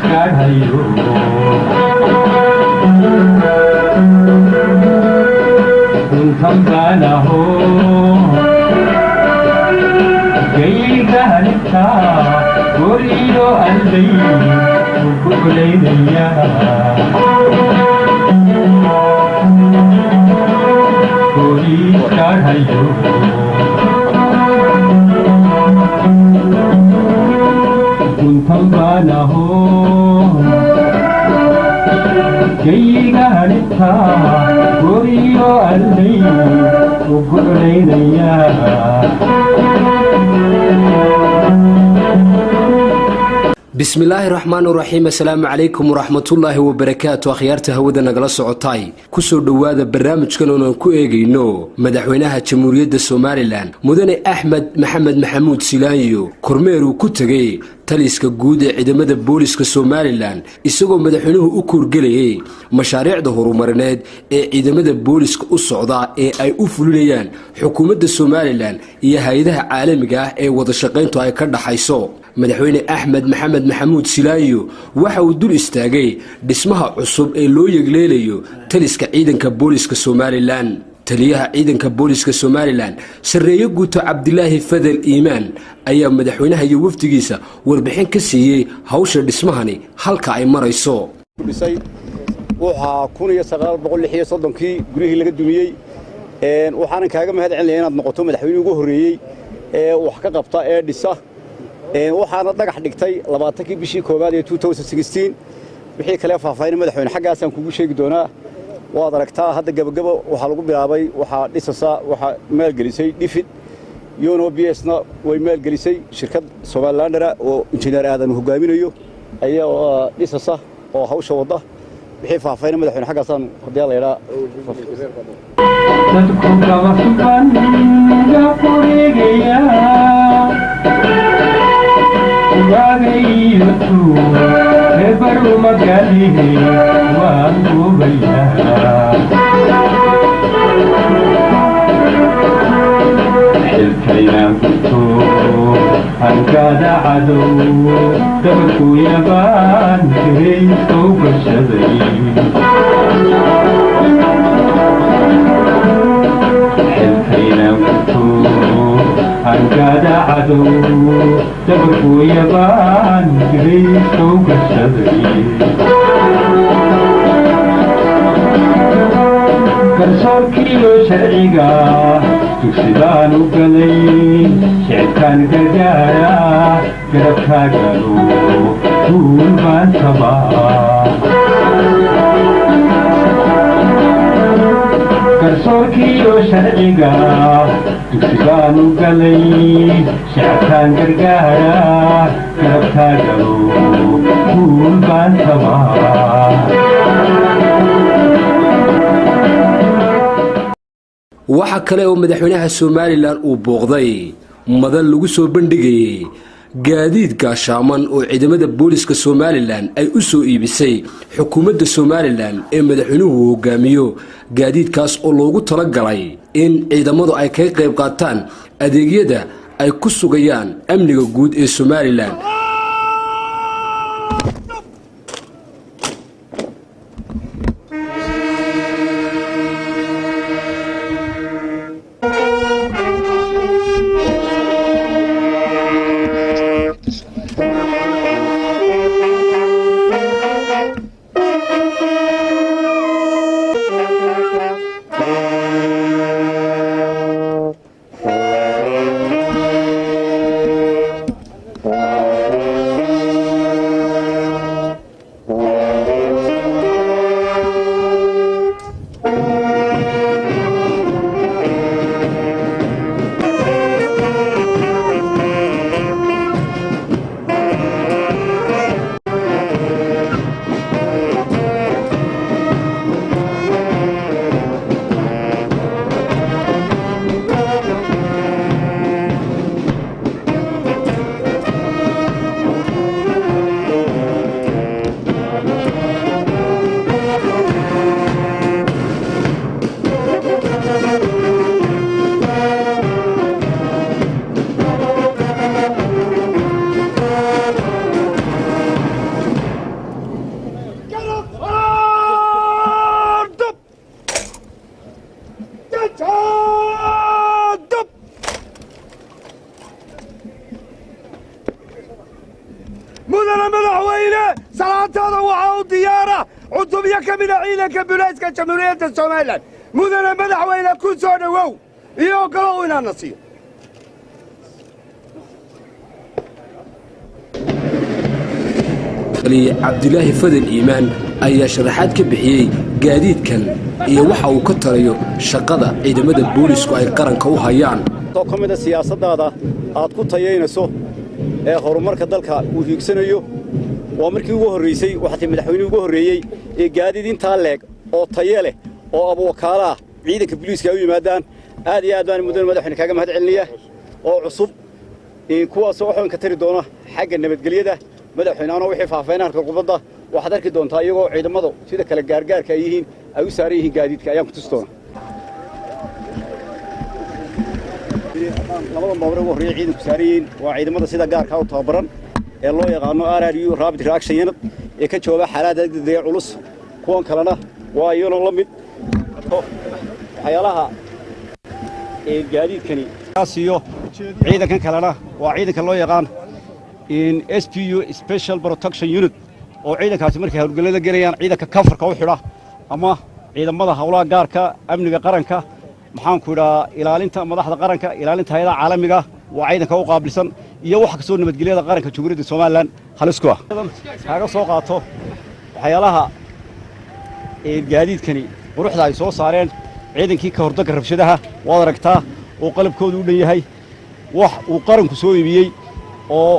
كارهيو كنتم بانه جيك هنتا قريدو قلبي وكلينيا قريد كارهيو كنتم بانه جيك هنتا قريدو قلبي وكلينيا بسم الله الرحمن الرحيم. السلام عليكم ورحمة الله وبركاته. أخيارته هودنا جلس عطاي كسر دوادة برنامج كانوا كويجينو مدحونها جمهورية الصوماليلان مدن أحمد محمد محمود سيلانيو كورميرو كتجي taliska guud ee ciidamada booliska Soomaaliland isagoo madaxweynuhu u kurgalay mashaariicda horumarineed ee ciidamada booliska u socda ee ay u fulinayaan xukuumadda Soomaaliland iyo hay'adaha caalamiga ah ee wada shaqayntu ay ka dhaxayso. madaxweyne Axmed Maxamed Maxamuud Silaayo waxa uu dul istaagay dhismaha cusub ee loo yegleelayo taliska ciidanka booliska Soomaaliland. taliyaha ciidanka booliska Soomaaliland sareeyo guuto Cabdilaahi Fadal Iimaan ayaa madaxweynaha iyo wafdigiisa warbixin ka siiyay hawsha dhismahani halka ay marayso. waxa 1936 gurihii laga dumiyay waxaan kaaga mahad celinayaa inaad noqoto madaxweynaha ugu horeeyay ee wax ka qabta ee dhisa waxaana dhagax dhigtay 20 bishii koobaad ee 2016 wixii kale faahfaahin madaxweyne xaggaas aan kugu sheegi doonaa. waad aragtaa hadda gabagabo waxa lagu bilaabay waxa dhisasa waxa meel gelisay dhifid yono BSna way meel gelisay shirkad Somalilandera oo injineer aadan hogaaminayo ayaa dhisasa oo hawsha wada wixii faahfaahin madaxweyne xaggaas aan hadii la yiraahdo dadku kaba sugan gaqoriga waagaytu ebaru magalihi waan gubaya xilkayaan kuto hankada cadow dabku yabaan kiraysto gashaday xilkayaan kuto hankada cadow dabku yabaan kiraysto gashaday garsoorkiiyo sharciga dugsidaan u galay shicibkaan gargaara garabkaagalo guul baan tabaa garsoorkiiyo sharciga dugsidaan u galay shicibkaan gargaara garabkaagalo guul baan tabaa. waxa kale oo madaxweynaha Soomaaliland uu booqday madal lagu soo bandhigay gaadiid gaashaaman oo ciidamada booliska Soomaaliland ay u soo iibisay xukuumadda Soomaaliland ee madaxweynuhu hogaamiyo. gaadiidkaas oo loogu talagalay in ciidamadu ay ka qayb qaataan adeegyada ay ku sugayaan amniga guud ee Soomaaliland. madaxweyne salaantaada waxaa u diyaara cutubyo ka mida ciidanka bulayska jamhuuriyadda somalilan mudane madaxweyne ku soo dhowow iyo ogolow inaadna siiyo cabdilaahi fadel iimaan ayaa sharaxaad ka bixiyey gaadiidkan iyo waxa uu ka tarayo shaqada ciidamada boolisku ay qaranka u hayaan ka mida siyaasadaada aad ku tayeynayso ee horumarka dalka uu hiigsanayo waa markii ugu horreysay waxaa madaxweynuhu ugu horreeyey ee gaadiid intaa leeg oo taye leh oo abwakaala ah ciidanka booliiska ay u yimaadaan aad iyo aad baan mudane madaxweyne kaaga mahad celinayaa oo cusub kuwaasoo waxaan ka tari doona xagga nabadgelyada madaxweynaana wixii faahfaahinta qubadda waxaad arki doontaa iyagoo ciidamadu sida kale gaargaarka ay yihiin ay u saaran yihiin gaadiidka ayaan ku tusi doonaa labada baabuur ugu horreeya ciidanku saaran yihiin waa ciidamada sida gaarka u tababaran ee loo yaqaano RRU Rapid Reaction Unit ee ka jooga xaalada degdeg culus kuwan kalena waa iyagoo la mid waxyaalaha ee gaadiidkani kaasiyo ciidankan kalena waa ciidanka loo yaqaan in SPU Special Protection Unit oo ciidankaasi markay hawlgallada galayaan ciidanka kafarka u xidha ama ciidamada hawlaha gaarka amniga qaranka maxaan ku idhaa ilaalinta madaxda qaranka ilaalinta hay'adaha caalamiga waa ciidanka u qaabilsan iyo wax ka soo nabadgelyada qaranka Jamhuuriyadda Soomaaliland halis ku ah kaaga soo qaato waxyaalaha gaadiidkani quruxda ay soo saareen ciidankii ka hortagga rabshadaha waad aragtaa oo qalabkoodu u dhan yahay wax uu qaranku soo iibiyey oo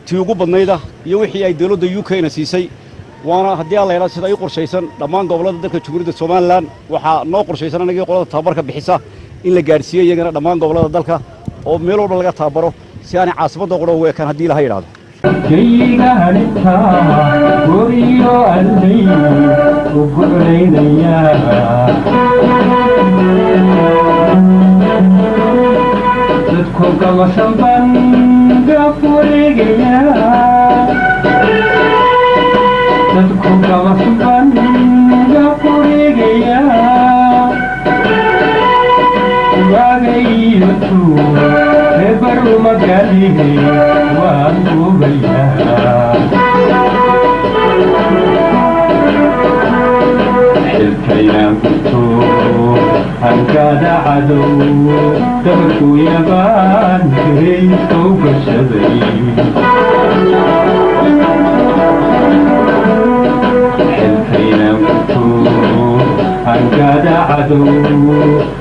tii ugu badnayda iyo wixii ay dawladda UK-na siisay waana haddii aan la yidhaahdo sida ay u qorshaysan dhammaan gobollada dalka Jamhuuriyadda Soomaaliland waxaa noo qorshaysan anagii qolada tababarka bixisa in la gaarsiiyo iyagana dhammaan gobollada dalka oo meel walba laga tababaro si aanay caasimadda qura ugu ekaan haddii la yidhaahdo kaygaanita guriyo allay u guclaynaya dadku gabasan banga fureegaya dadku gabasan banga fureegaya waagayo tuu ebaru magalige waan gubaya xilkayaan kuto hankada cadow dabarku yabaan kirayskow gashaday xilkayaan kuto hankada cadow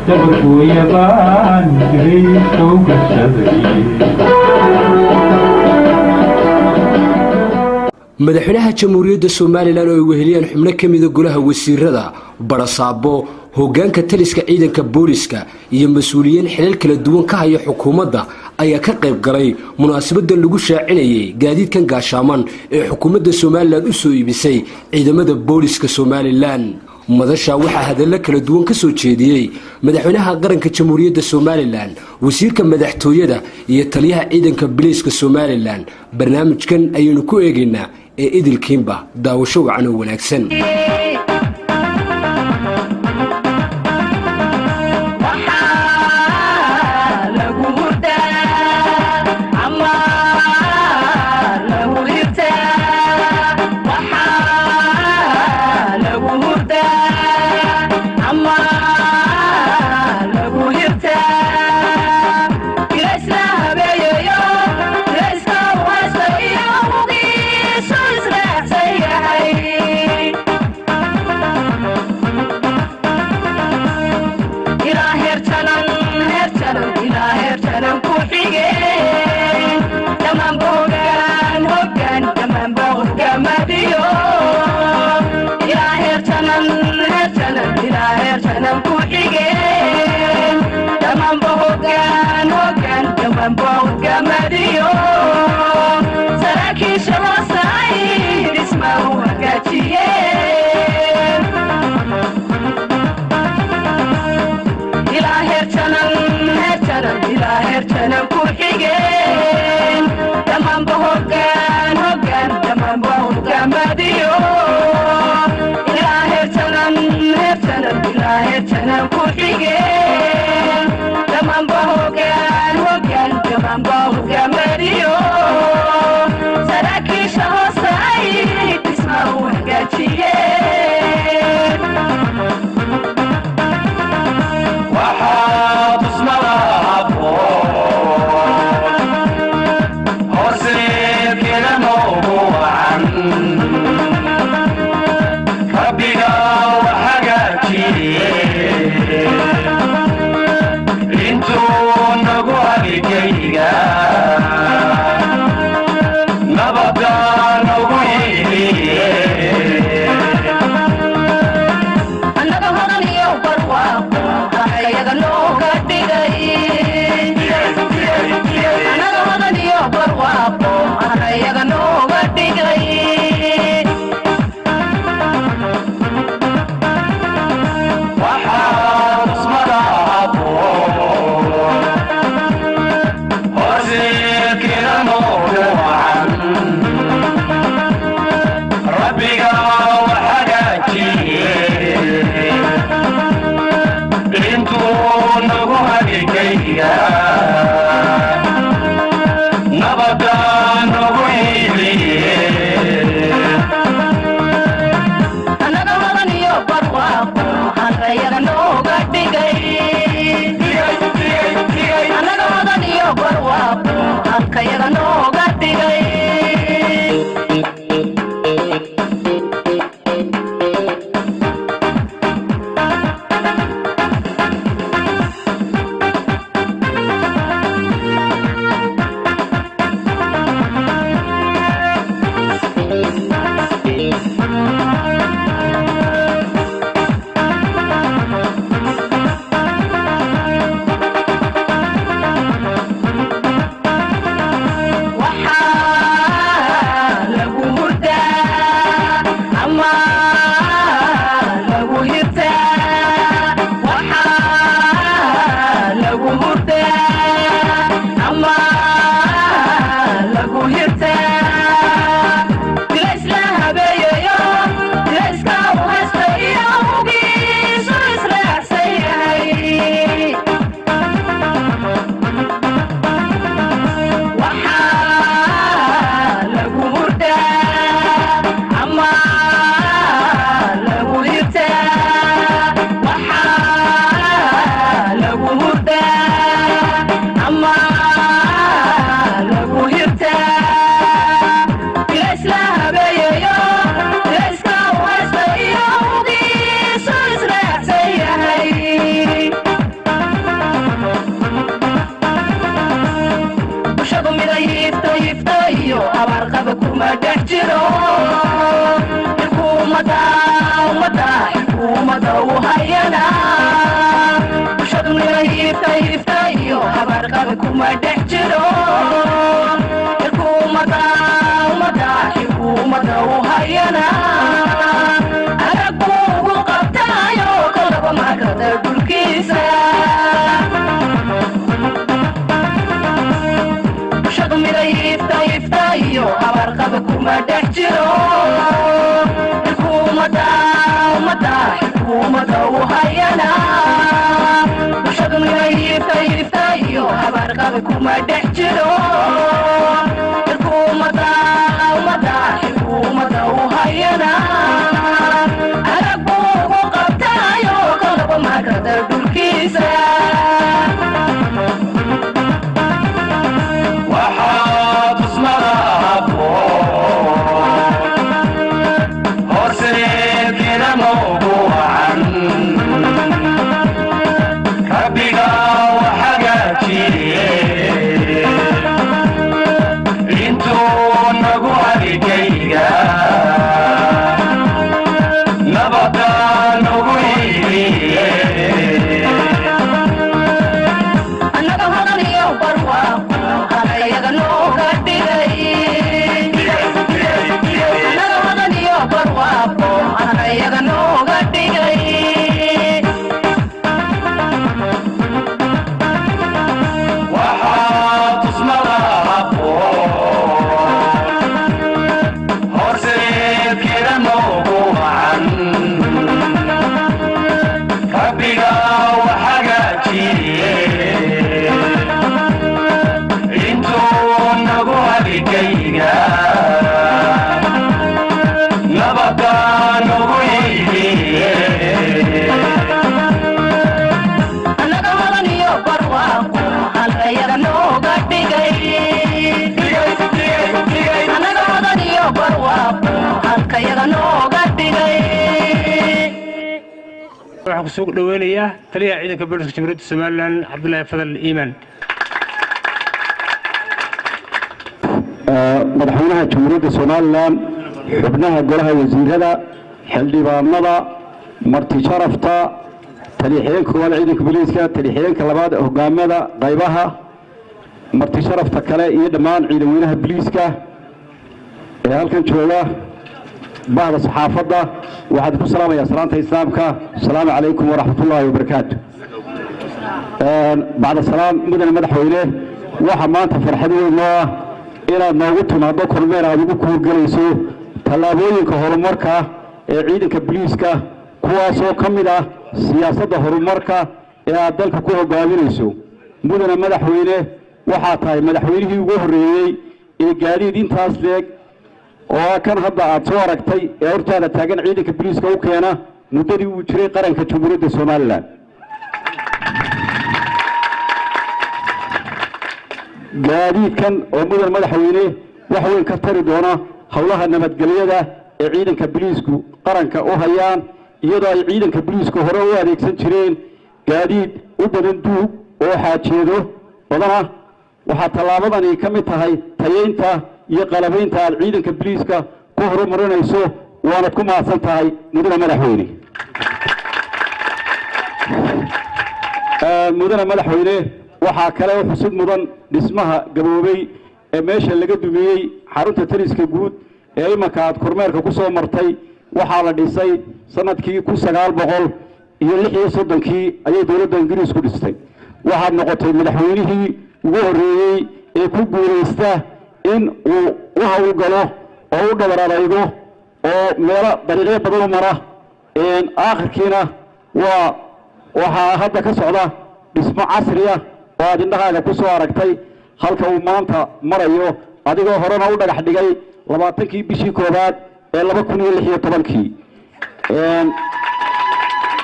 dabarku yabaan kirayskow gashaday madaxweynaha jamhuuriyadda Soomaaliland oo ay weheliyaan xubno ka mid ah golaha wasiirada barasaabo hoggaanka taliska ciidanka booliska iyo mas'uuliyiin xilal kala duwan ka haya xukuumadda ayaa ka qayb galay munaasabada lagu shaacinayay gaadiidkan gaashaaman ee xukuumadda Soomaaliland u soo iibisay ciidamada booliska Soomaaliland madasha waxaa hadallo kala duwan ka soo jeediyay madaxweynaha qaranka jamhuuriyadda Soomaaliland wasiirka madaxtooyada iyo taliyaha ciidanka booliska Soomaaliland barnaamijkan ayaynu ku eegaynaa ee idilkiinba daawasho wacan oo wanaagsan Come on, ربك وحاجاتي انتو نغوها لكيا نبدا نغويلي أنا غلطني يبرواق هنغير نوغا ديغي أنا غلطني يبرواق هنغير نوغا ديغي waxaan soo dhaweynayaa taliyaha ciidanka booliska Jamhuuriyadda Soomaaliland Cabdullaahi Fadal Iimaan madaxweynaha Jamhuuriyadda Soomaaliland xubnaha golaha wasiirada xildhibaanada marti sharafta taliyaha koowaad ciidanka booliska taliyaha labaad hogaamada qaybaha marti sharafta kale iyo dhammaan ciidamada booliska ee halkan jooga بعد الصحافة وعد السلام يا سلامة إسلامك السلام عليكم ورحمة الله وبركاته. بعد السلام مدن مدحوينه وحمان تفرحوا الله إلى ما قلتم هذا كرمير هذا بكور جلسوا tallaabooyinka horumarka ee ciidanka booliiska kuwaasoo ka mid ah siyaasadda horumarka ee aad dalka ku hogaaminayso mudane madaxweyne waxaa tahay madaxweynihii ugu horreeyey ee gaadiid intaas leeg oo kan hadda aad soo aragtay ee hortaada taagan ciidanka booliiska u keena muddadii uu jiray qaranka jamhuuriyadda somalilan gaadiidkan oo mudan madaxweyne wax weyn ka tari doona howlaha nabadgelyada ee ciidanka booliisku qaranka u hayaan iyadoo ay ciidanka booliisku hore u adeegsan jireen gaadiid u badan duug oo xaajeedo badana waxaa tallaabadani ka mid tahay tayeynta iyo qalabaynta aad ciidanka booliiska ku horumarinayso waanad ku mahadsan tahay mudane madaxweyne mudane madaxweyne waxaa kale oo xusid mudan dhismaha gaboobay ee meesha laga dumiyey xarunta taliska guud ee imanka aad kormeerka ku soo martay waxaa la dhisay sanadkii 1936 ayay dowladda ingiriisku dhistay waxaad noqotay madaxweynihii ugu horreeyey ee ku guulaysta in uu u hawlgalo oo u dhabar adaygo oo meelo dariiqyo badan u mara aakhirkiina waxaa hadda ka socda dhismo casri ah oo aad indhahaaga ku soo aragtay halka uu maanta marayo adigoo horena u dhagax dhigay 20kii bishii koobaad ee 2016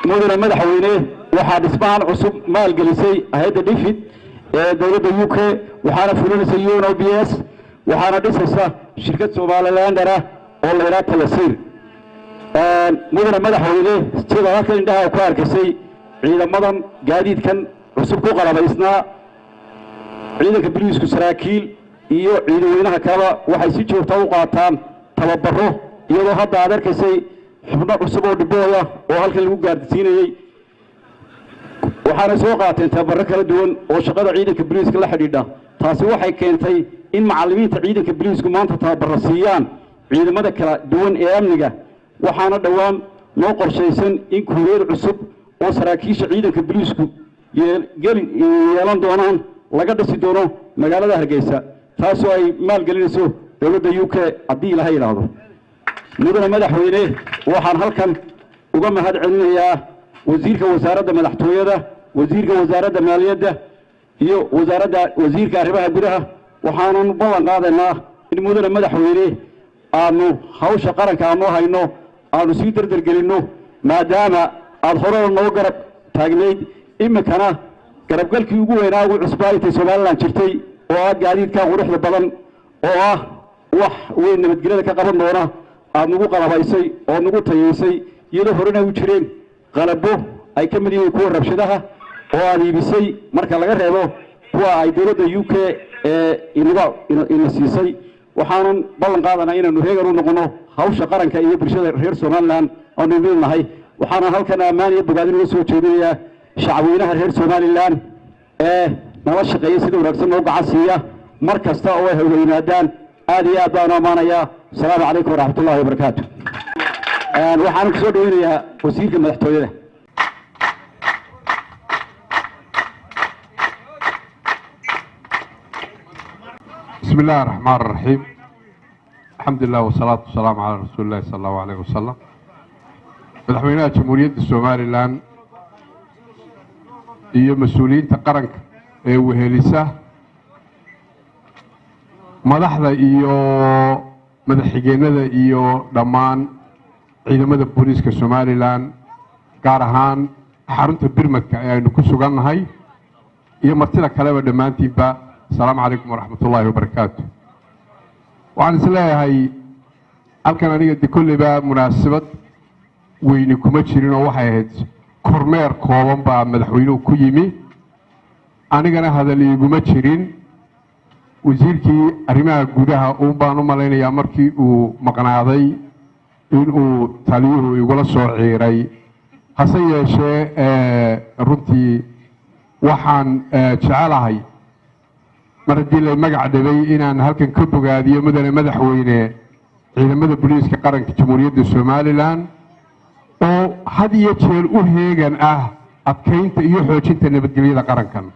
mudane madaxweyne waxaa dhismahan cusub maalgelisay hay'adda DFID ee dowladda UK waxaana fulinaysa UNOPS waxaana dhisaysa shirkad Somalilander ah oo la yiraahdo Talasiir mudane madaxweyne sida halka indhaha ku arkaysay ciidamadan gaadiidkan cusub ku qalabaysnaa ciidanka booliisku saraakiil iyo ciidamada kale waxay si joogto u qaataan tababaro iyadoo hadda aad arkaysay xubno cusub oo dhibooda oo halkan lagu gaarsiinayay waxaana soo qaateen tababaro kala duwan oo shaqada ciidanka booliiska la xidhiidha taasi waxay keentay in macallimiinta ciidanka booliisku maanta tababaro siiyaan ciidamada kala duwan ee amniga waxaana dhawaan loo qorshaysan in kuuriyad cusub oo saraakiisha ciidanka booliisku yeelan doonaan laga dhisi doono magaalada Hargeysa taasoo ay maalgelinayso dowladda UK haddii la yiraahdo mudane madaxweyne waxaan halkan uga mahad celinayaa wasiirka wasaaradda madaxtooyada wasiirka wasaaradda maaliyadda iyo wasiirka arrimaha gudaha waxaan ballan qaadaynaa in mudane madaxweyne aanu hawsha qaranka aanu hayno aanu sii dardargelino maadaama aad hore noo garab taagnayd imikana garabgalkii ugu weynaa ugu cusbaaytay Somaliland jirtay oo ah gaadiidka quruxda badan oo ah wax weyn nabadgelyada ka qaban doona aad nagu qalabaysay oo nagu tayeysay iyadoo horena u jireen qalabo ay ka mid yihiin kuwa rabshadaha oo aad iibisay marka laga reebo kuwa ay dowladda UK ina siisay waxaan ballan qaadanaa inaanu reegan u noqono hawsha qaranka iyo bulshada reer Somaliland oo nidaamnahay waxaan halkan ammaan iyo bogaadin uga soo jeedinayaa shacabweynaha reer Somaliland ee nala shaqeeya sida wanaagsan oo gacan siiya mar kasta oo ay hawleeynaadaan aad iyo aad baan amaanayaa assalaamu calaykum waraxmatullaahi wabarakaatuh waxaan ku soo dhaweynayaa wasiirka madaxtooyada بسم الله الرحمن الرحيم الحمد لله والصلاة والسلام على رسول الله صلى الله عليه وسلم مدحوينها جمهورية الصوماليلاند iyo mas'uuliyiinta qaranka ee wehelisa madaxda iyo madaxxigeenada iyo dhammaan ciidamada booliiska Somaliland gaar ahaan xarunta birmadka ee aynu ku sugannahay iyo martida kaleba dhammaantiinba السلام عليكم ورحمة الله وبركاته وعن سلاحي halkan aniga kulli ba munaasabad weyn kuma jirin oo waxay ahayd kormeer kooban baa madaxweynuhu ku yimi anigana hadal iguma jirin wasiirkii arrimaha gudaha uu baan u maleynayaa markii uu maqnaaday in uu taliyuhu igula soo ciiray hase yeeshee runtii waxaan jecelahay maradii la magac dhabay inaan halkan ka bogaadiyo mudane madaxweyne ciidamada booliiska qaranka jamhuuriyadda Somaliland oo had iyo jeer u heegan ah adkeynta iyo xoojinta nabadgelyada qarankan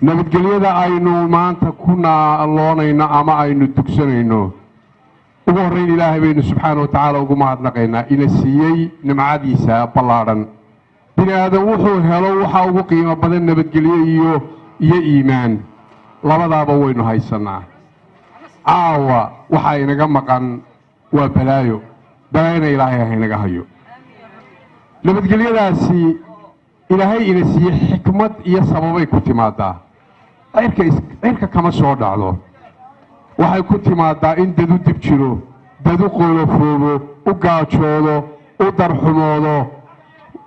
nabadgelyada aynu maanta ku naaloonayno ama aynu dugsanayno ugu horreyn ilaahay baynu subxaana wa tacaala ugu mahadnaqaynaa ina siiyey nimcadiisa ballaadhan bini aadan wuxuu helo waxaa ugu qiimo badan nabadgelyo iyo iimaan labadaaba waynu haysannaa caawa waxaa inaga maqan waa balaayona ilaahay haynaga hayo nabadgelyadaasi ilaahay ina siiyey xikmad iyo sababay ku timaadaa cirka kama soo dhacdo waxay ku timaadaa in dad u dib jiro dad u qoolofoobo u gaajoodo u darxumoodo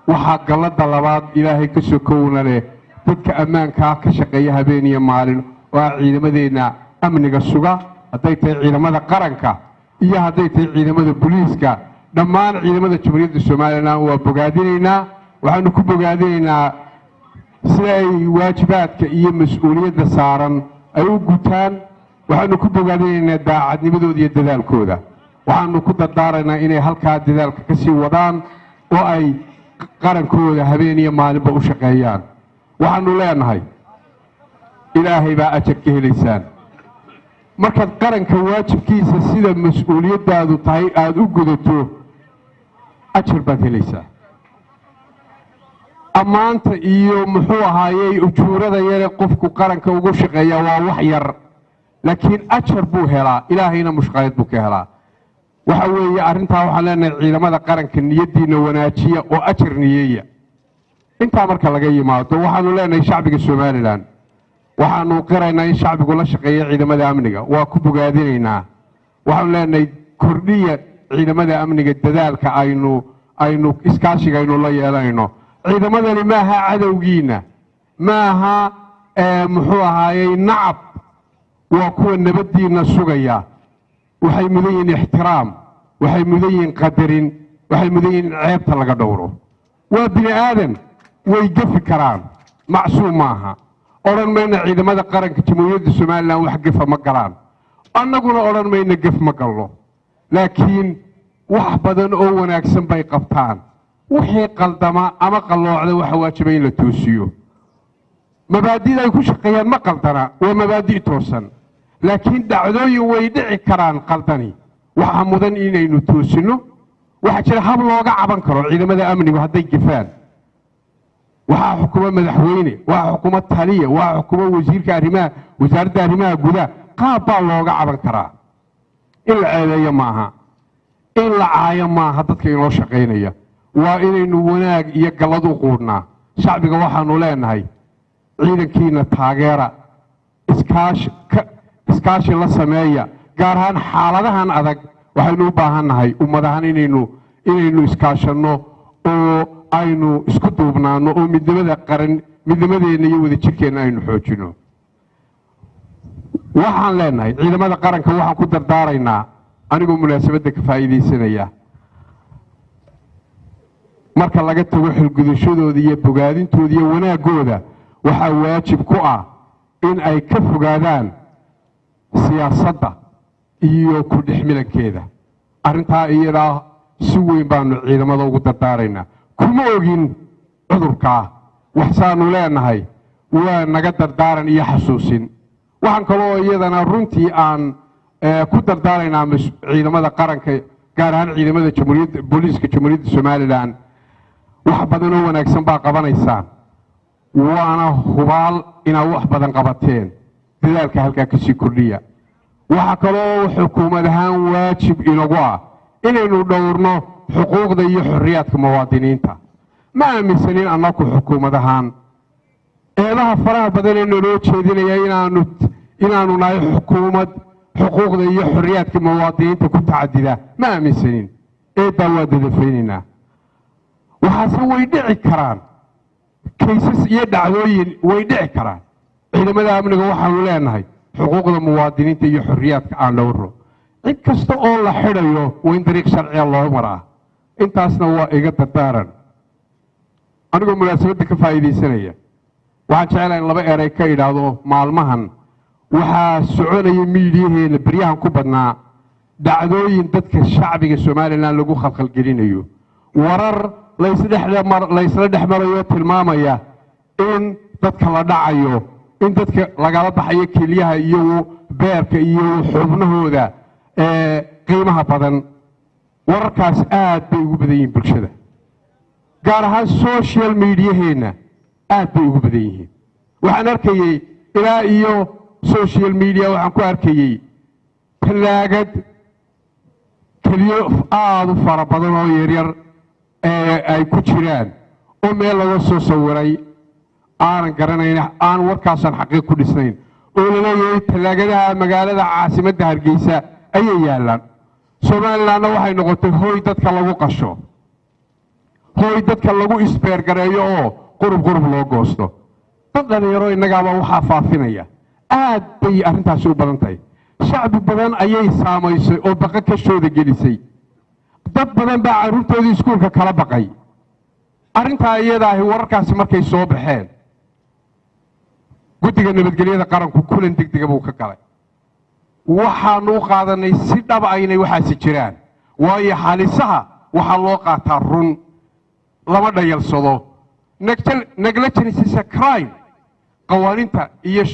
waxaa galladda labaad ilaahay ka sokowna leh dadka ammaankaa ka shaqeeya habeen iyo maalin oo ah ciidamadeenna amniga suga hadday tahay ciidamada qaranka iyo hadday tahay ciidamada booliiska dhammaan ciidamada jamhuuriyadda somalilan waa bogaadinaynaa waxaanu ku bogaadinaynaa sida ay waajibaadka iyo mas-uuliyadda saaran ay u gutaan waxaanu ku bogaadinaynaa daacadnimadooda iyo dadaalkooda waxaanu ku dardaaraynaa inay halkaa dadaalka ka sii wadaan oo ay qarankooda habeen iyo maalinba u shaqeeyaan waxaanu leenahay ilaahay baa ajar ka helaysaan markaad qaranka waajibkiisa sida mas-uuliyaddaadu tahay aada u gudato ajar baad helaysaa ammaanta iyo muxuu ahaayey ujuurada yare qofku qaranka ugu shaqeeya waa wax yar laakiin ajar buu helaa ilaahayna mushqaayad buu ka helaa waxa weeye arrintaa waxaan leenahay ciidamada qaranka niyaddiina wanaajiya oo ajar niyeeya intaa marka laga yimaado waxaanu leenahay shacbiga somalilan waxaanu qiraynaa in shacbigu la shaqeeya ciidamada amniga waa ku bogaadinaynaa waxaanu leenahay kordhiya ciidamada amniga dadaalka aynu iskaashiga aynu la yeelanayno ciidamadani maaha cadowgiina maaha muxuu ahaayey nacab waa kuwa nabaddiina sugaya waxay mudan yihiin ixtiraam waxay mudan yihiin qadarin waxay mudan yihiin in ceebta laga dhowro waa bini aadan way gafi karaan macsuum maaha odhan mayna ciidamada qaranka jamhuuriyadda somalilan wax gafa ma galaan annaguna odhan mayna gaf ma gallo laakiin wax badan oo wanaagsan bay qabtaan wixii qaldama ama qalloocda waxa waajiba in la toosiyo mabaadi'da ay ku shaqeeyaan ma qaldana waa mabaadi' toosan laakiin dhacdooyin way dhici karaan qaldani waxaa mudan inaynu toosinno waxaa jira hab looga caban karo ciidamada amnigu hadday gafaan waxaa xukuma madaxweyne waxaa xukuma taliya waxaa xukuma wasaaradda arrimaha gudaha qaab baa looga caban karaa in la ceedeeyo maaha in la caayo maaha dadka inoo shaqaynaya waa inaynu wanaag iyo gallad u quudhnaa shacbiga waxaanu leenahay ciidankiina taageera iskaashi la sameeya gaar ahaan xaaladahan adag waxaynu u baahan nahay ummad ahaan inaynu iskaashanno oo aynu isku duubnaano oo midnimada qaran midnimadeenna iyo wadajirkeenna aynu xoojino waxaan leenahay ciidamada qaranka waxaan ku dardaaraynaa anigoo munaasabadda ka faa'iidaysanaya marka laga tago xilgudashadooda iyo bogaadintooda iyo wanaaggooda waxaa waajib ku ah in ay ka fogaadaan siyaasadda iyo ku dhexmilankeeda arrintaa iyadaa si weyn baanu ciidamada ugu dardaaraynaa kuma ogin cudurkaa waxsaanu leenahay waa naga dardaaran iyo xasuusin waxaan kaloo iyadana runtii aan ku dardaaraynaa ciidamada qaranka gaar ahaan ciidamada booliiska jamhuuriyadda somalilan wax badan oo wanaagsan baa qabanaysaan waana hubaal inaad wax badan qabateen dadaalka halkaa kasii kordhiya waxaa kaloo xukuumad ahaan waajib inagu ah inaynu dhowrno xuquuqda iyo xorriyaadka muwaadiniinta ma aaminsanin annaku xukuumad ahaan eedaha faraha badan ee naloo jeedinaya inaanu nahay xukuumad xuquuqda iyo xorriyaadka muwaadiniinta ku tacadida ma aaminsanin eeddaa waa dadafaynaynaa waxaase way dhici karaan kaysas iyo dhacdooyin way dhici karaan ciidamada amniga waxaanu leenahay xuquuqda muwaadiniinta iyo xorriyaadka aan dhowro cid kasta oo la xidhayo waa in dariiq sharciya loo maraa intaasna waa iga dardaaran anigoo munaasabadda ka faa'iidaysanaya waxaan jeclahay in laba eray ka idhaahdo maalmahan waxaa soconaya miidiyaheenna beryahan ku badnaa dhacdooyin dadka shacbiga somalilan lagu khalkhalgelinayo warar laysla dhex marayo tilmaamaya in dadka la dhacayo in dadka lagala baxayo keliyaha iyo beerka iyo xubnahooda qiimaha badan wararkaas aad bay ugu badan yihiin bulshada gaar ahaan social mediaheenna aad bay ugu badan yihiin waxaan arkayey ilaa iyo social media waxaan ku arkayey talaagad keliyo aad u fara badan oo yaryar ee ay ku jiraan oo meel laga soo sawiray aanan garanayn aan warkaasaan xaqiiq ku dhisnayn oo la leeyahay talaagadaha magaalada caasimadda Hargeysa ayay yaalaan Soomaalilandna waxay noqotay hooy dadka lagu qasho hooy dadka lagu isbeergareeyo oo qurub loo goosto dad dhalinyaro innagaaba waxaa faafinaya aad bay arrintaasi u badan tahay shacbi badan ayay saamaysay oo baqa ka shooda gelisay dad badan baa carruurtoodii iskuulka kala baqay arrintaa iyadaahi wararkaasi markay soo baxeen guddiga nabadgelyada qaranku kulan degdega buu ka galay waxaanu u qaadanay si dhab aynay waxaasi jiraan waayo halisaha waxaa loo qaataa run lama dhayalsado negligence is a crime qawaaniinta iyo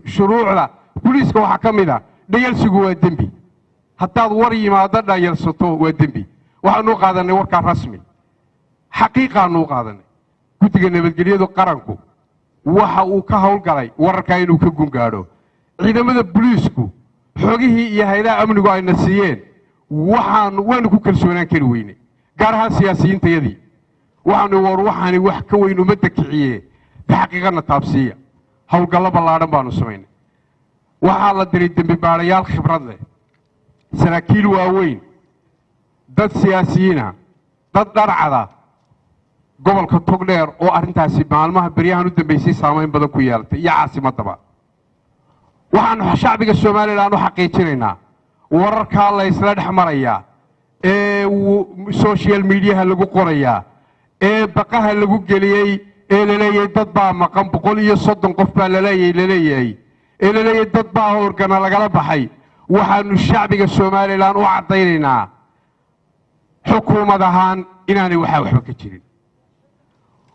shuruucda booliiska waxaa ka mid ah dhayalsigu waa dembi haddaad war yimaado dhayalsato waa dembi waxaanu u qaadanay warkaa rasmi xaqiiqaanu u qaadanay guddiga nabadgelyadu qaranku waxa uu ka howlgalay wararkaa inuu ka gungaadho ciidamada booliisku xogihii iyo hay'adaha amnigu ayna siiyeen waanu ku kalsoonaan kari weyne gaar ahaan siyaasiyiintayadii waxaani wax ka weyn ummadda kiciye xaqiiqana taabsiiya howlgallo ballaadhan baanu samaynay waxaa la diray dembi baarayaal khibrad leh saraakiil waaweyn dad siyaasiyiina dad dharcada gobolka togdheer oo arrintaasi maalmaha beryahan u dambeysay saamayn badan ku yeelatay iyo caasimaddaba waxaanu shacbiga Soomaaliland u xaqiijinaynaa wararkaa la isla dhex marayaa ee social mediaha lagu qorayaa ee baqaha lagu geliyey ee la leeyahay dad baa maqan 130 qof baa la leeyahay ee la leeyahay dad baa organa lagala baxay waxaanu shacbiga Soomaaliland u cadaynaynaa xukuumad ahaan inaanay waxba ka jirin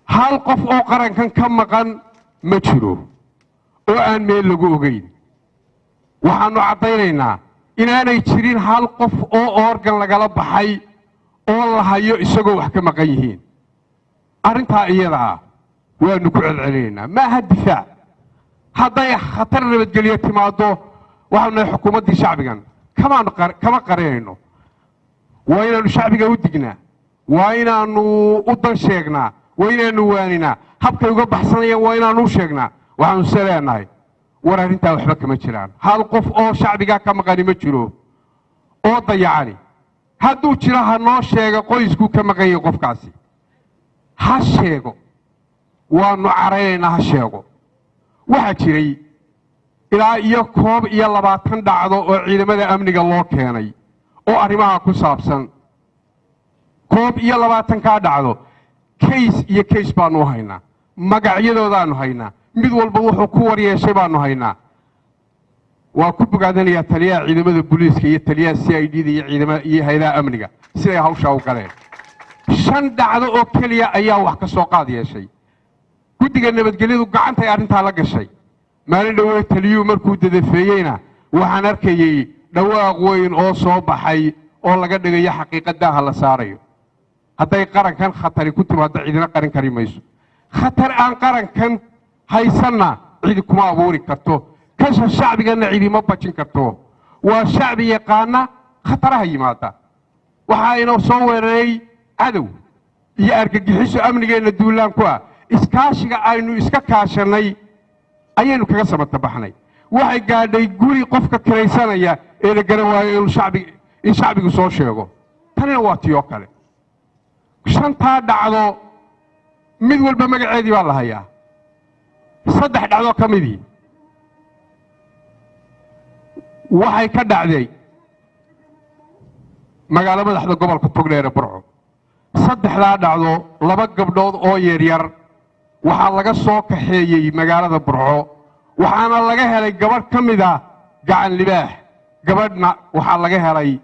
hal qof oo qarankan ka maqan ma jiro oo aan meel lagu ogeyn waxaanu cadaynaynaa inaanay jirin hal qof oo organ lagala baxay oo la hayo isagoo wax ka maqan yihiin arrintaa iyada ah waanu ku celcelinaynaa ma aha difaac hadday khatar nabadgelyo timaado waxaanu xukuumaddii shacbigan kama qarinayno waa inaanu shacbiga u dignaa waa inaanu u dan sheegnaa waa inaanu waaninaa habkay uga baxsanayaan waa inaanu u sheegnaa waxaanu se leenahay war arrintaa waxba kama jiraan hal qof oo shacbigaa ka maqani ma jiro oo dayacani hadduu jiro ha noo sheega qoyskuu ka maqan yahay qofkaasi ha sheego waanu caraynaynaa ha sheego waxaa jiray ilaa iyo 20 dhacdo oo ciidamada amniga loo keenay oo arrimaha ku saabsan 20 ka dhacdo case baanu haynaa magacyadoodaanu haynaa mid walba wuxuu ku waryeeshay baanu haynaa waa ku bogaadanayaa taliyaha ciidamada booliiska iyo taliyaha CID-da iyo ciidamada iyo hay'adaha amniga siday hawsha u galeen 5 dhacdo oo kaliya ayaa wax ka soo qaad yeeshay guddiga nabadgelyadu gacanta ay arrintaa la gashay maalin dhaweey taliyuu markuu dadafeeyeyna waxaan arkayay dhawaaq weyn oo soo baxay oo laga dhigayo xaqiiqadaha la saarayo hadday qarankan khatari ku timaado ciidina qarin kari mayso khatar aan qarankan haysanna cid kuma abuuri karto kasha shacbigana ciidima bajin karto waa shacbi yaqaana khataraha yimaada waxa inoo soo weeraray cadow iyo argagixiso amnigeena duulaan ku ah iskaashiga aynu iska kaashanay ayaynu kaga samata baxnay waxay gaadhay guri qofka kiraysanaya ee la garan waayo in shacbigu soo sheego tanina waa tiyo kale 5 dhacdo mid walba magaceedii baa la hayaa 3 dhacdo ka midii waxay ka dhacday magaalo madaxda gobolka Togdheer ee Burco 3 dhacdo 2 gabdhood oo yaryar waxaa laga soo kaxeeyay magaalada Burco waxaana laga helay gabadh ka mid ah gacan libaax gabadhna waxaa laga helay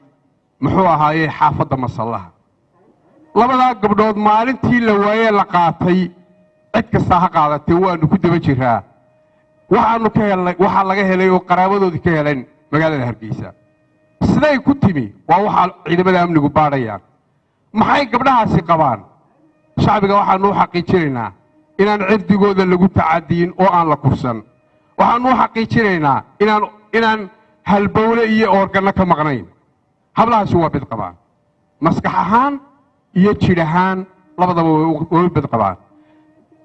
muxuu ahaayay xaafadda masallaha 2 gabdhood maalintii la waayay la qaatay cid kasta ha qaadatay waanu ku daba jiraa waxaanu ka helay waxa laga helay oo qaraabadoodii ka heleen magaalada Hargeysa siday ku timi waa waxa ciidamada amnigu baadhayaan maxay gabdhahaasi qabaan shacbiga waxaanu u xaqiijinaynaa inaan cirdigooda lagu tacadiyin oo aan la kursan waxaanu u xaqiijinaynaa inaan halbowle iyo oorganno ka maqnayn hablahaasi waa bid qabaan maskax ahaan iyo jidh ahaan labadaba way bid qabaan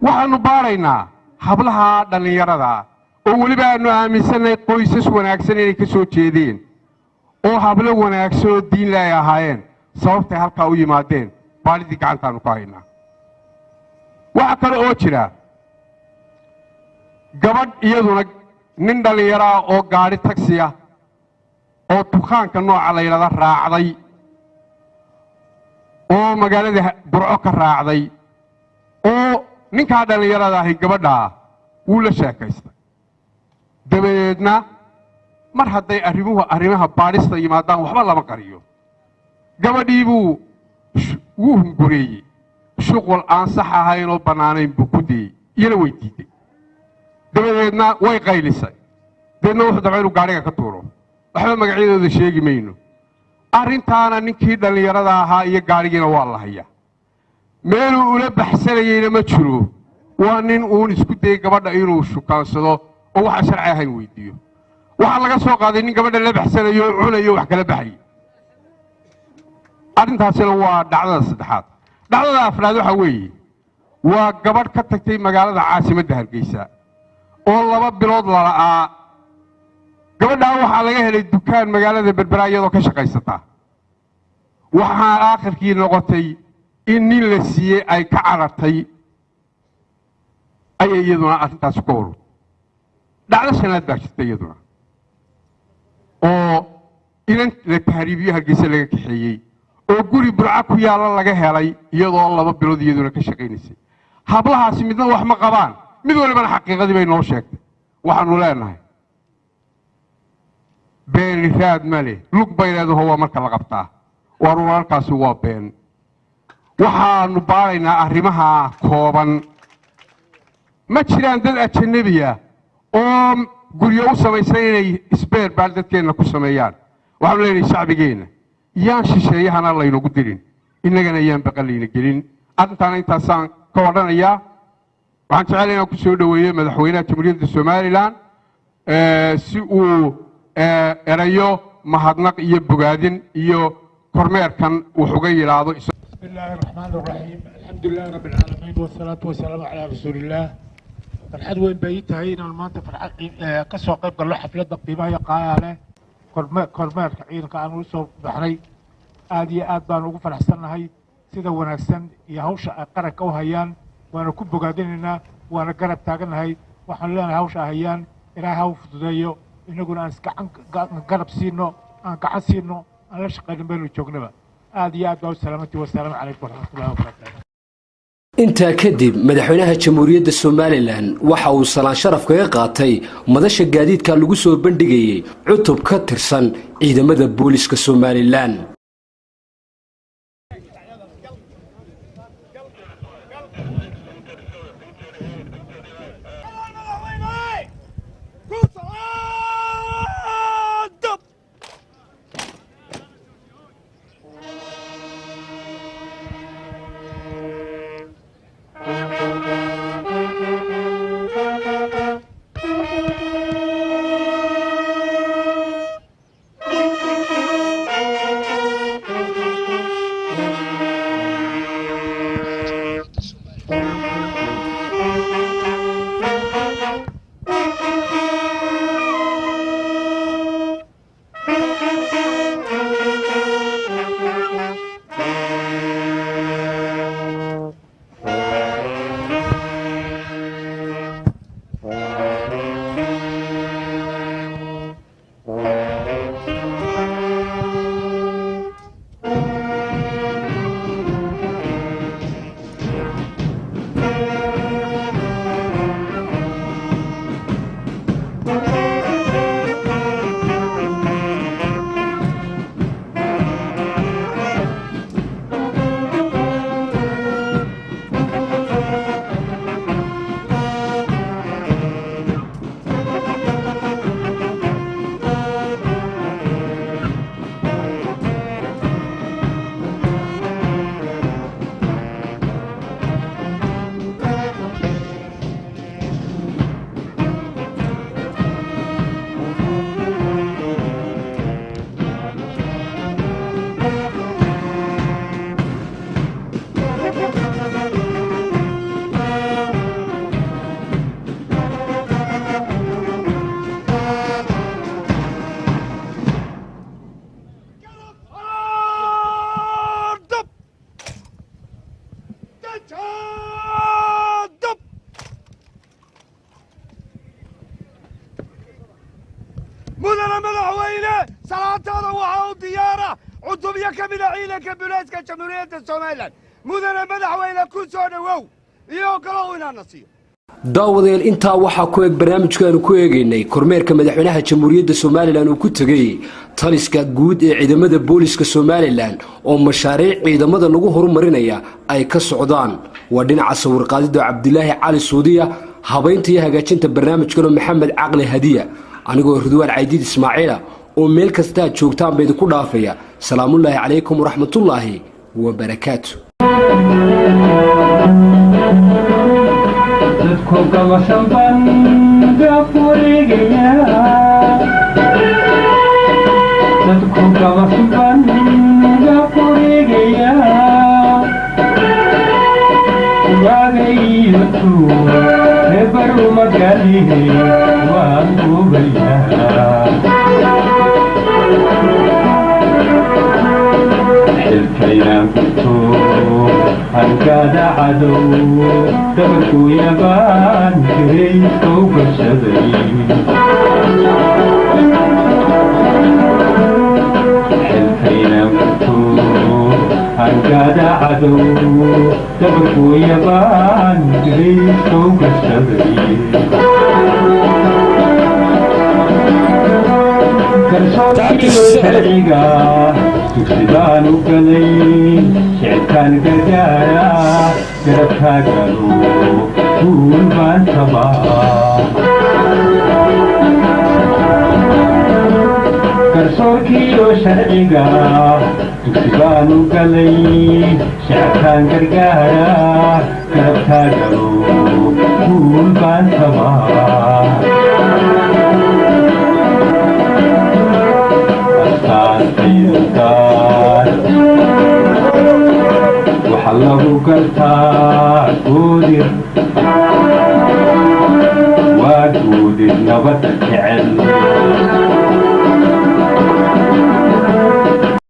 waxaanu baaraynaa hablaha dhallinyarada oo weliba aanu aaminsanay qoysas wanaagsan inay ka soo jeedeen oo hablo wanaagsan oo diin leh ay ahaayeen sababtay halkaa u yimaadeen baadhidii gacantaanu ku haynaa waxa kale oo jira gabadh iyaduna nin dhallinyaro ah oo gaadhi tagsi ah oo dukaanka nooca la yidhahda raacday oo magaalada burco ka raacday oo ninkaa dhallinyarada ahi gabadhaa wuu la sheekaystay dabadeedna mar hadday arrimaha baadhista yimaadaan waxba lama qariyo gabadhii wuu hungureeyey shuqul aan sax ahayn oo bannaanayn buu ku dayey iyana way diiday dabadeedna way qaylisay dabeedna wuxuu dabca inuu gaadhiga ka tuuro waxba magacyadooda sheegi mayno arrintaana ninkii dhallinyarada ahaa iyo gaadhigiina waa la hayaa meeluu ula baxsanayeyna ma jiro waa nin uun isku dayey gabadha inuu shukaansado oo waxa sharci ahayn weydiiyo waxaa laga soo qaaday nin gabadha la baxsanayo oo cunayo wax kala baxayay arrintaasina waa dhacdada saddexaad dhacdada afraad waxa weeye waa gabadh ka tagtay magaalada caasimadda hargeysa oo 2 bilood lala'aa gabadhaa waxaa laga helay dukaan magaalada berbera iyadoo ka shaqaysata waxaa aakhirkii noqotay in nin la siiyey ay ka carartay ayay iyaduna arrintaasi ka waru dhacdo shanaad baa jirta iyaduna oo inan la tahriibiyo hargeysa laga kaxeeyey oo guri burca ku yaalla laga helay iyadoo 2 bilood iyaduna ka shaqaynaysay hablahaasi midna wax ma qabaan mid walibana xaqiiqadii bay noo sheegtay waxaanu leenahay been raad male lug bay leedahay waa marka la qabtaa wararkaasi waa been waxaanu baaraynaa arrimaha kooban ma jiraan dad ajnabiya oo guryo u samaysan inay isbeer baal dadkeenna ku sameeyaan waxaanu leenahay shacbigeenna yaan shisheeyahana laynagu dirin innagana yaan baqalayna gelin arrintaana intaasaan ka odhanayaa waxaan jecelahay inaan ku soo dhoweeyo madaxweynaha jamhuuriyadda somalilan si uu erayo mahadnaq iyo bogaadin iyo kormeerkan wax uga yiraahdo بسم الله الرحمن الرحيم الحمد لله رب العالمين والصلاة والسلام على رسول الله فرحad weyn bay tahay inaan maanta ka soo qayb galno xafladda qiimaha qaale kormeerka ciidanka aan u soo baxnay aad iyo aad baan ugu faraxsanahay sida wanaagsan iyo hawsha ay qaranka u hayaan waana ku bogaadinaynaa waana garab taaganahay waxaan leenahay hawsha hayaan ilaahay ha u fududeeyo inaguna aan garab siino aan gacan siino aan la shaqaynin baynu joognaba aad iyo aad baa u salaamati wasalaamu calaykum waraxmatullahi wabarakaatu intaa kadib madaxweynaha jamhuuriyadda somalilan waxa uu salaan sharaf kaga qaatay madasha gaadiidka lagu soo bandhigayay cutub ka tirsan ciidamada booliska somalilan cutubyo ka mida ciidanka booliiska jamhuuriyadda somalilan mudane madaxweyne ku soo dhowow iyo galow inaana siiyo daawadayaal intaa waxaa ku eg barnaamijkaanu ku eegaynay kormeerka madaxweynaha jamhuuriyadda somalilan uu ku tegey taliska guud ee ciidamada booliska somalilan oo mashaariic ciidamada lagu horumarinaya ay ka socdaan waa dhinaca sawirqaadida cabdilaahi cali suudiya habaynta iyo hagaajinta barnaamijkano maxamed caqli hadiya anigoo ridwaan caydiid ismaaciila oo meel kastaad joogtaan ba idinku dhaafaya salaamullaahi calaykum waraxmatullaahi wabarakaatu dadku gabasan banga furigiya wagayatu nebaru magalihe waan gubaya xilkayaan kuto hankada cadow dabarku yabaan jiray soo gashaday xilkayaan kuto hankada cadow dabarku yabaan jiray soo gashaday kalsoonkiyo sharciga dugsidaan u galay shicibkaan gargaara garabkaagalo guul baan tabaa kalsoonkiyo sharciga dugsidaan u galay shicibkaan gargaara garabkaagalo guul baan tabaa waxa lagu gartaa guudir waa guudir nabadda jecel